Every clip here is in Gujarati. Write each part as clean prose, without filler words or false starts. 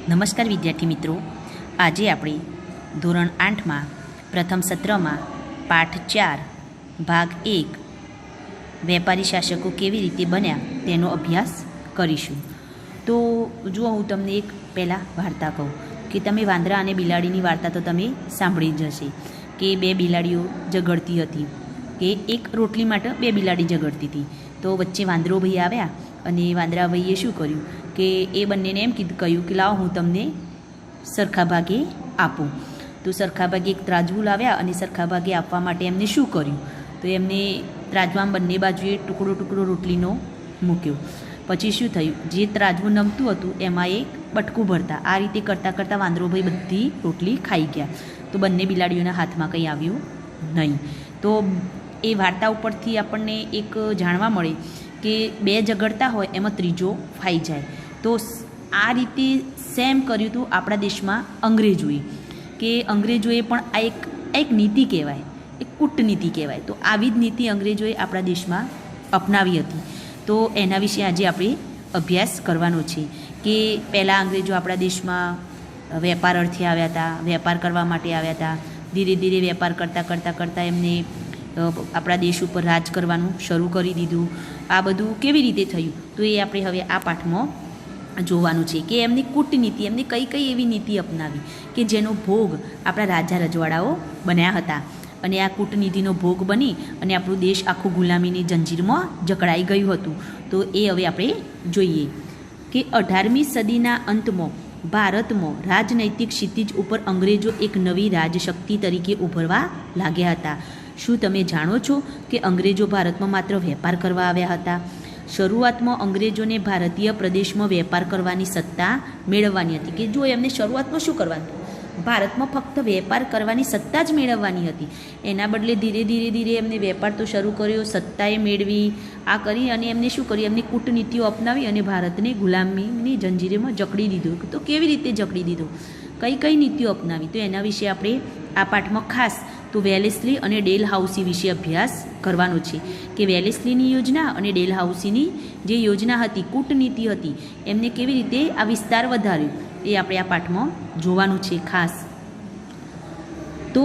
નમસ્કાર વિદ્યાર્થી મિત્રો, આજે આપણે ધોરણ 8માં પ્રથમ સત્રમાં પાઠ 4 ભાગ 1 વેપારી શાસકો કેવી રીતે બન્યા તેનો અભ્યાસ કરીશું. તો જુઓ, હું તમને એક પહેલાં વાર્તા કહું કે તમે વાંદરા અને બિલાડીની વાર્તા તો તમે સાંભળી જ હશે કે બે બિલાડીઓ ઝઘડતી હતી, કે એક રોટલી માટે બે બિલાડી ઝઘડતી હતી. તો વચ્ચે વાંદરો ભાઈ આવ્યા અને વાંદરા ભાઈએ શું કર્યું કે એ બંનેને એમ કહ્યું કે લાવો હું તમને સરખા ભાગે આપું. તો સરખા ભાગે એક ત્રાજવું લાવ્યા અને સરખા ભાગે આપવા માટે એમને શું કર્યું, તો એમને ત્રાજવામાં બંને બાજુએ ટુકડો ટુકડો રોટલીનો મૂક્યો. પછી શું થયું, જે ત્રાજવું નમતું હતું એમાં એક બટકું ભરતા. આ રીતે કરતાં કરતાં વાંદરોભાઈ બધી રોટલી ખાઈ ગયા. તો બંને બિલાડીઓના હાથમાં કંઈ આવ્યું નહીં. તો એ વાર્તા ઉપરથી આપણને એક જાણવા મળે કે બે ઝઘડતા હોય એમાં ત્રીજો ફાઈ જાય. તો આ રીતે સેમ કર્યું હતું આપણા દેશમાં અંગ્રેજોએ, કે અંગ્રેજોએ પણ આ એક નીતિ કહેવાય, એક કૂટનીતિ કહેવાય. તો આવી જ નીતિ અંગ્રેજોએ આપણા દેશમાં અપનાવી હતી. તો એના વિશે આજે આપણે અભ્યાસ કરવાનો છે કે પહેલાં અંગ્રેજો આપણા દેશમાં વેપાર અર્થે આવ્યા હતા, વેપાર કરવા માટે આવ્યા હતા. ધીરે ધીરે વેપાર કરતાં એમને આપણા દેશ ઉપર રાજ કરવાનું શરૂ કરી દીધું. આ બધું કેવી રીતે થયું, તો એ આપણે હવે આ પાઠમાં જોવાનું છે કે એમની કૂટનીતિ, એમને કઈ કઈ એવી નીતિ અપનાવી કે જેનો ભોગ આપણા રાજા રજવાડાઓ બન્યા હતા. અને આ કૂટનીતિનો ભોગ બની અને આપણું દેશ આખું ગુલામીની જંજીરમાં જકડાઈ ગયું હતું. તો એ હવે આપણે જોઈએ કે 18મી સદીના અંતમાં ભારતમાં રાજનૈતિક ક્ષિતિજ ઉપર અંગ્રેજો એક નવી રાજશક્તિ તરીકે ઉભરવા લાગ્યા હતા. શું તમે જાણો છો કે અંગ્રેજો ભારતમાં માત્ર વેપાર કરવા આવ્યા હતા? શરૂઆતમાં અંગ્રેજોને ભારતીય પ્રદેશમાં વેપાર કરવાની સત્તા મેળવવાની હતી. કે જો એમને શરૂઆતમાં શું કરવાનું હતું, ભારતમાં ફક્ત વેપાર કરવાની સત્તા જ મેળવવાની હતી. એના બદલે ધીરે ધીરે એમને વેપાર તો શરૂ કર્યો, સત્તાએ મેળવી, આ કરી અને એમને શું કર્યું, એમની કૂટનીતિઓ અપનાવી અને ભારતને ગુલામીની જંજીરમાં જકડી દીધું. તો કેવી રીતે જકડી દીધું, કઈ કઈ નીતિઓ અપનાવી, તો એના વિશે આપણે આ પાઠમાં ખાસ તો વેલેસ્લી અને ડેલહાઉસી વિશે અભ્યાસ કરવાનો છે કે વેલેસ્લીની યોજના અને ડેલહાઉસીની જે યોજના હતી, કૂટનીતિ હતી, એમને કેવી રીતે આ વિસ્તાર વધાર્યો એ આપણે આ પાઠમાં જોવાનું છે ખાસ. તો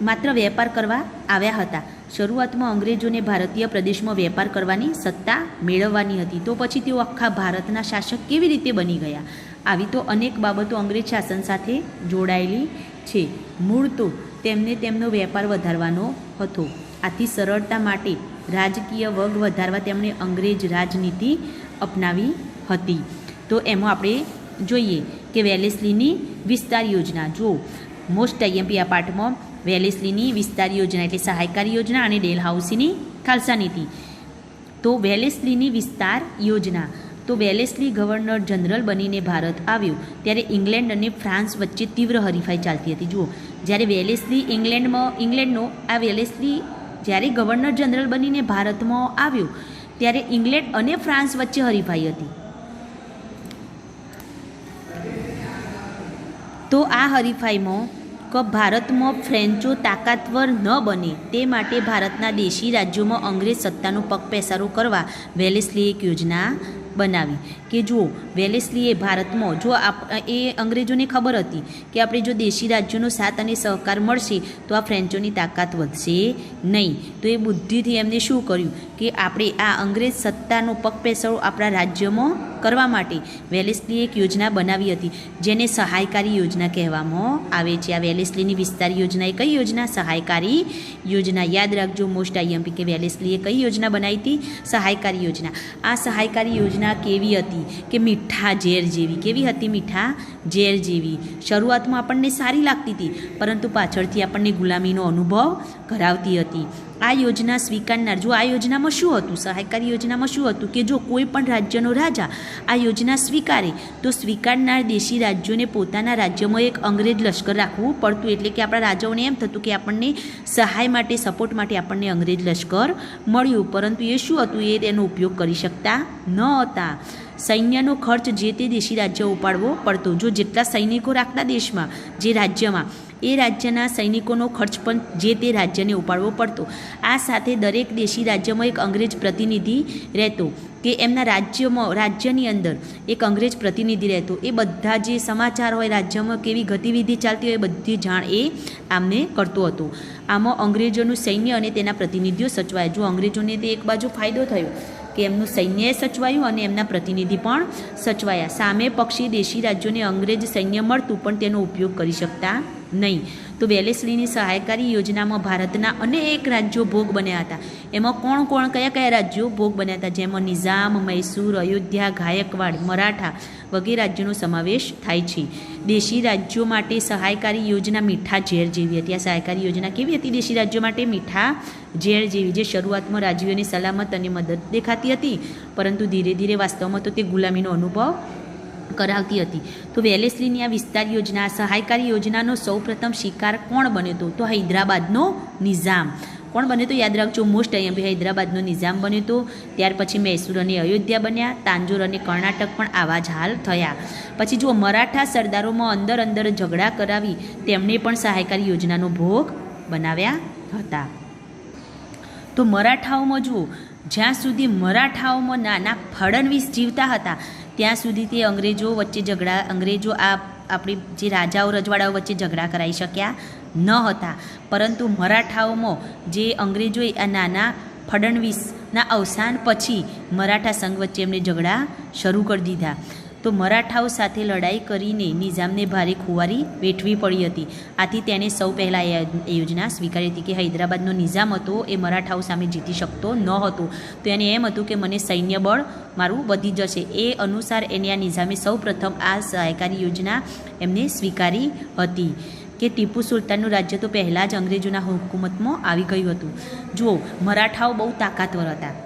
માત્ર વેપાર કરવા આવ્યા હતા. શરૂઆતમાં અંગ્રેજોને ભારતીય પ્રદેશમાં વેપાર કરવાની સત્તા મેળવવાની હતી. તો પછી તેઓ આખા ભારતના શાસક કેવી રીતે બની ગયા? આવી તો અનેક બાબતો અંગ્રેજ શાસન સાથે જોડાયેલી છે. મૂળ તો તેમને તેમનો વેપાર વધારવાનો હતો. આથી સરળતા માટે રાજકીય વગ વધારવા તેમણે અંગ્રેજ રાજનીતિ અપનાવી હતી. તો એમાં આપણે જોઈએ કે વેલેસ્લીની વિસ્તાર યોજના. જો મોસ્ટ આઈએમપી આ પાઠમાં વેલેસ્લીની વિસ્તાર યોજના એટલે સહાયકારી યોજના અને ડેલહાઉસીની ખાલસા નીતિ. તો વેલેસ્લીની વિસ્તાર યોજના, તો વેલેસ્લી ગવર્નર જનરલ બનીને ભારત આવ્યો ત્યારે ઇંગ્લેન્ડ અને ફ્રાન્સ વચ્ચે તીવ્ર હરીફાઈ ચાલતી હતી. જુઓ, જ્યારે વેલેસ્લી ઇંગ્લેન્ડનો આ વેલેસ્લી જ્યારે ગવર્નર જનરલ બનીને ભારતમાં આવ્યો ત્યારે ઇંગ્લેન્ડ અને ફ્રાન્સ વચ્ચે હરીફાઈ હતી. તો આ હરીફાઈમાં ભારતમાં ફ્રેન્ચો તાકાતવર ન બને તે માટે ભારતના દેશી રાજ્યોમાં અંગ્રેજ સત્તાનો પગપેસારો કરવા વેલેસ્લીએ એક યોજના બનાવી. કે જુઓ, વેલેસ્લીએ ભારતમાં જો એ અંગ્રેજોને ખબર હતી કે આપણે જો દેશી રાજ્યોનો સાથ અને સહકાર મળશે તો આ ફ્રેન્ચોની તાકાત વધશે નહીં. તો એ બુદ્ધિથી એમને શું કર્યું કે આપણે આ અંગ્રેજ સત્તાનો પગપેસારો આપણા રાજ્યમાં કરવા માટે વેલેસ્લીએ એક યોજના બનાવી હતી જેને સહાયકારી યોજના કહેવામાં આવે છે. આ વેલેસ્લીની વિસ્તાર યોજના એ કઈ યોજના? સહાયકારી યોજના. યાદ રાખજો, મોસ્ટ આઈએમપી કે વેલેસ્લીએ કઈ યોજના બનાવી હતી? સહાયકારી યોજના. આ સહાયકારી યોજના કેવી હતી કે મીઠા ઝેર જેવી. કેવી હતી? મીઠા ઝેર જેવી. શરૂઆતમાં આપણને સારી લાગતી હતી પરંતુ પાછળથી આપણને ગુલામીનો અનુભવ કરાવતી હતી. આ યોજના સ્વીકારનાર, જો આ યોજનામાં શું હતું, સહાયકારી યોજનામાં શું હતું કે જો કોઈ પણ રાજ્યનો રાજા આ યોજના સ્વીકારે તો સ્વીકારનાર દેશી રાજ્યોને પોતાના રાજ્યમાં એક અંગ્રેજ લશ્કર રાખવું પડતું. એટલે કે આપણા રાજાઓને એમ થતું કે આપણને સહાય માટે, સપોર્ટ માટે આપણને અંગ્રેજ લશ્કર મળ્યું, પરંતુ એ શું હતું, એ તેનો ઉપયોગ કરી શકતા ન હતા. સૈન્યનો ખર્ચ જે તે દેશી રાજ્ય ઉપાડવો પડતો. જો જેટલા સૈનિકો રાખતા દેશમાં, જે રાજ્યમાં, એ રાજ્યના સૈનિકોનો ખર્ચ પણ જે તે રાજ્યને ઉપાડવો પડતો. આ સાથે દરેક દેશી રાજ્યમાં એક અંગ્રેજ પ્રતિનિધિ રહેતો, કે એમના રાજ્યની અંદર એક અંગ્રેજ પ્રતિનિધિ રહેતો. એ બધા જે સમાચાર હોય, રાજ્યમાં કેવી ગતિવિધિ ચાલતી હોય, એ બધી જાણ એ આમને કરતો હતો. આમાં અંગ્રેજોનું સૈન્ય અને તેના પ્રતિનિધિઓ સચવાય. જો અંગ્રેજોને તે એક બાજુ ફાયદો થયો કે એમનું સૈન્ય સચવાયું અને એમના પ્રતિનિધિ પણ સચવાયા. સામે પક્ષી દેશી રાજ્યોને અંગ્રેજ સૈન્ય મળતું, પણ તેનો ઉપયોગ કરી શકતા નહીં. તો વેલેસ્લીની સહાયકારી યોજનામાં ભારતના અનેક રાજ્યો ભોગ બન્યા હતા. એમાં કયા રાજ્યો ભોગ બન્યા હતા? જેમાં નિઝામ, મૈસૂર, અયોધ્યા, ગાયકવાડ, મરાઠા વગેરે રાજ્યોનો સમાવેશ થાય છે. દેશી રાજ્યો માટે સહાયકારી યોજના મીઠા ઝેર જેવી હતી. આ સહાયકારી યોજના કેવી હતી દેશી રાજ્યો માટે? મીઠા ઝેર જેવી, જે શરૂઆતમાં રાજ્યોની સલામત અને મદદ દેખાતી હતી, પરંતુ ધીરે ધીરે વાસ્તવમાં તો તે ગુલામીનો અનુભવ કરાવતી હતી. તો વેલેસ્લીની આ વિસ્તાર યોજના, સહાયકારી યોજનાનો સૌપ્રથમ શિકાર કોણ બન્યો હતો? તો હૈદરાબાદનો નિઝામ. કોણ બન્યો તો? યાદ રાખજો, મોસ્ટ અહીંયા હૈદરાબાદનો નિઝામ બન્યો હતો. ત્યાર પછી મૈસૂર અને અયોધ્યા બન્યા. તાંજોર અને કર્ણાટક પણ આવા જ હાલ થયા. પછી જુઓ, મરાઠા સરદારોમાં અંદર ઝઘડા કરાવી તેમણે પણ સહાયકારી યોજનાનો ભોગ બનાવ્યા હતા. તો મરાઠાઓમાં જુઓ, જ્યાં સુધી મરાઠાઓમાં નાના ફડણવીસ જીવતા હતા ત્યાં સુધી તે અંગ્રેજો આપણી જે રાજાઓ રજવાડાઓ વચ્ચે ઝઘડા કરાવી શક્યા ન હતા. પરંતુ મરાઠાઓમાં જે અંગ્રેજોએ આ નાના ફડણવીસના અવસાન પછી મરાઠા સંઘ વચ્ચે એમને ઝઘડા શરૂ કરી દીધા. તો મરાઠાઓ સાથે લડાઈ કરીને નિઝામને ભારે ખુવારી વેઠવી પડી હતી. આથી તેણે સૌ પહેલાં એ યોજના સ્વીકારી હતી કે હૈદરાબાદનો નિઝામ હતો એ મરાઠાઓ સામે જીતી શકતો ન હતો. તો એને એમ હતું કે મને સૈન્ય બળ મારું વધી જશે. એ અનુસાર એને આ નિઝામે સૌ પ્રથમ આ સહાયકારી યોજના એમને સ્વીકારી હતી. કે ટીપુ સુલતાનનું રાજ્ય તો પહેલાં જ અંગ્રેજોના હુકુમતમાં આવી ગયું હતું. જુઓ, મરાઠાઓ બહુ તાકાતવર હતા.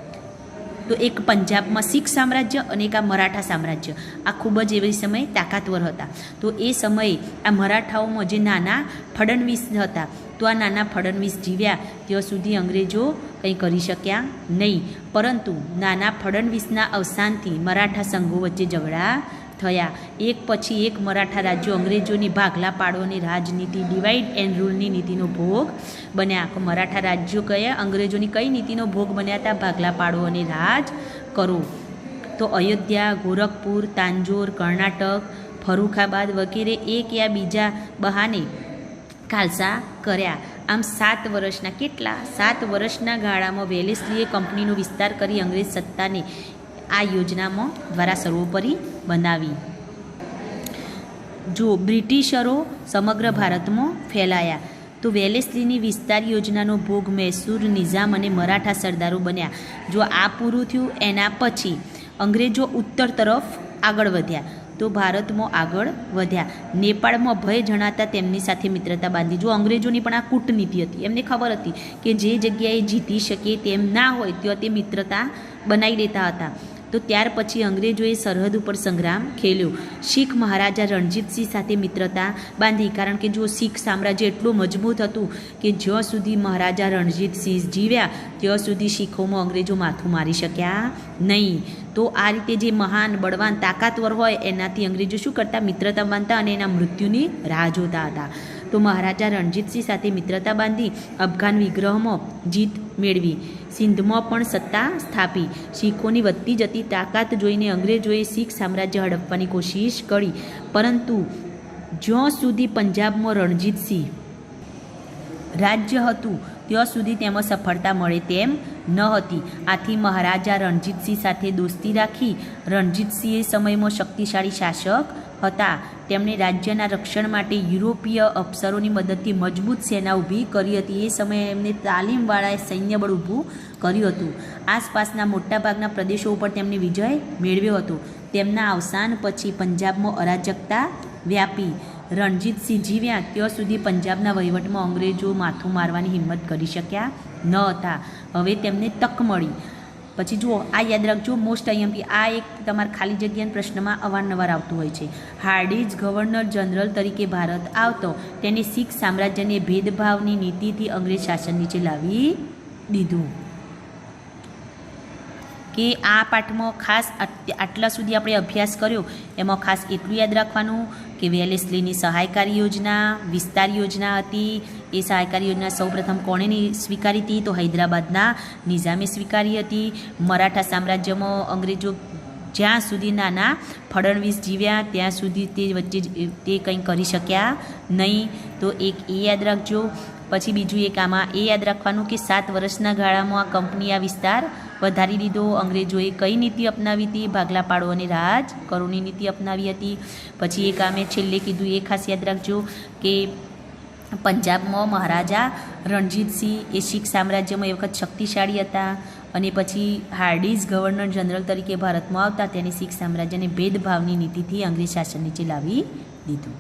તો એક પંજાબમાં શીખ સામ્રાજ્ય અને એક આ મરાઠા સામ્રાજ્ય, આ ખૂબ જ એવી સમયે તાકાતવર હતા. તો એ સમયે આ મરાઠાઓમાં જે નાના ફડણવીસ હતા, તો આ નાના ફડણવીસ જીવ્યા ત્યાં સુધી અંગ્રેજો કંઈ કરી શક્યા નહીં. પરંતુ નાના ફડણવીસના અવસાનથી મરાઠા સંઘો વચ્ચે ઝઘડા થયા. એક પછી એક મરાઠા રાજ્યો અંગ્રેજોની ભાગલા પાડોની રાજનીતિ, ડિવાઈડ એન્ડ રૂલની નીતિનો ભોગ બન્યા. મરાઠા રાજ્યો કયા? અંગ્રેજોની કઈ નીતિનો ભોગ બન્યા હતા? ભાગલા પાડો અને રાજ કરો. તો અયોધ્યા, ગોરખપુર, તાંજોર, કર્ણાટક, ફરુખાબાદ વગેરે એક યા બીજા બહાને ખાલસા કર્યા. આમ 7 વર્ષના કેટલા 7 વર્ષના ગાળામાં વેલેસ્લીએ કંપનીનો વિસ્તાર કરી અંગ્રેજ સત્તાને આ યોજનામાં દ્વારા સર્વોપરી બનાવી. જો બ્રિટિશરો સમગ્ર ભારતમાં ફેલાયા. તો વેલેસ્લીની વિસ્તાર યોજનાનો ભોગ મૈસૂર, નિઝામ અને મરાઠા સરદારો બન્યા. જો આ પૂરું થયું એના પછી અંગ્રેજો ઉત્તર તરફ આગળ વધ્યા. તો ભારતમાં આગળ વધ્યા. નેપાળમાં ભય જણાતા તેમની સાથે મિત્રતા બાંધી. જો અંગ્રેજોની પણ આ કૂટનીતિ હતી. એમને ખબર હતી કે જે જગ્યાએ જીતી શકીએ તેમ ના હોય ત્યાં તે મિત્રતા બનાવી દેતા હતા. તો ત્યાર પછી અંગ્રેજોએ સરહદ ઉપર સંગ્રામ ખેલ્યો. શીખ મહારાજા રણજીતસિંહ સાથે મિત્રતા બાંધી. કારણ કે જો શીખ સામ્રાજ્ય એટલું મજબૂત હતું કે જ્યાં સુધી મહારાજા રણજીતસિંહ જીવ્યા ત્યાં સુધી શીખોમાં અંગ્રેજો માથું મારી શક્યા નહીં. તો આ રીતે જે મહાન, બળવાન, તાકાતવર હોય એનાથી અંગ્રેજો શું કરતા? મિત્રતા બાંધતા અને એના મૃત્યુની રાહ જોતા હતા. તો મહારાજા રણજીતસિંહ સાથે મિત્રતા બાંધી અફઘાન વિગ્રહમાં જીત મેળવી. સિંધમાં પણ સત્તા સ્થાપી. શીખોની વધતી જતી તાકાત જોઈને અંગ્રેજોએ શીખ સામ્રાજ્ય હડપવાની કોશિશ કરી. પરંતુ જ્યાં સુધી પંજાબમાં રણજીતસિંહ રાજ્ય હતું ત્યાં સુધી તેમાં સફળતા મળે તેમ ન હતી. આથી મહારાજા રણજીતસિંહ સાથે દોસ્તી રાખી. રણજીતસિંહ એ સમયમાં શક્તિશાળી શાસક હતા. તેમણે રાજ્યના રક્ષણ માટે યુરોપીય અફસરોની મદદથી મજબૂત સેના ઊભી કરી હતી. એ સમયે એમને તાલીમવાળાએ સૈન્યબળ ઊભું કર્યું હતું. આસપાસના મોટાભાગના પ્રદેશો ઉપર તેમણે વિજય મેળવ્યો હતો. તેમના અવસાન પછી પંજાબમાં અરાજકતા વ્યાપી. રણજીતસિંહ જીવ્યા ત્યાં સુધી પંજાબના વહીવટમાં અંગ્રેજો માથું મારવાની હિંમત કરી શક્યા ન હતા. હવે તેમને તક મળી. પછી જુઓ, આ યાદ રાખજો, મોસ્ટ આઈએમપી. આ એક તમારા ખાલી જગ્યાના પ્રશ્નમાં અવારનવાર આવતું હોય છે. હાર્ડિંજ ગવર્નર જનરલ તરીકે ભારત આવતો તેને શીખ સામ્રાજ્યને ભેદભાવની નીતિથી અંગ્રેજ શાસન નીચે લાવી દીધું. કે આ પાઠમાં ખાસ આટલા સુધી આપણે અભ્યાસ કર્યો એમાં ખાસ એટલું યાદ રાખવાનું કે વેલેસ્લીની સહાયકારી યોજના વિસ્તાર યોજના હતી. એ સહાયકારી યોજના સૌપ્રથમ કોણે સ્વીકારી હતી? તો હૈદરાબાદના નિઝામે સ્વીકારી હતી. મરાઠા સામ્રાજ્યમાં અંગ્રેજો જ્યાં સુધી નાના ફડણવીસ જીવ્યા ત્યાં સુધી તે વચ્ચે તે કંઈ કરી શક્યા નહીં. તો એક એ યાદ રાખજો. પછી બીજું એક આમાં એ યાદ રાખવાનું કે 7 વર્ષના ગાળામાં આ કંપની આ વિસ્તાર વધારી દીધો. અંગ્રેજોએ કઈ નીતિ અપનાવી હતી? ભાગલા પાડો અને રાજ કરોની નીતિ અપનાવી હતી. પછી એક આ મેં છેલ્લે કીધું એ ખાસ યાદ રાખજો કે પંજાબમાં મહારાજા રણજીતસિંહ એ શીખ સામ્રાજ્યમાં એ વખત શક્તિશાળી હતા અને પછી હાર્ડીઝ ગવર્નર જનરલ તરીકે ભારતમાં આવતા તેને શીખ સામ્રાજ્યને ભેદભાવની નીતિથી અંગ્રેજ શાસન નીચે લાવી દીધું.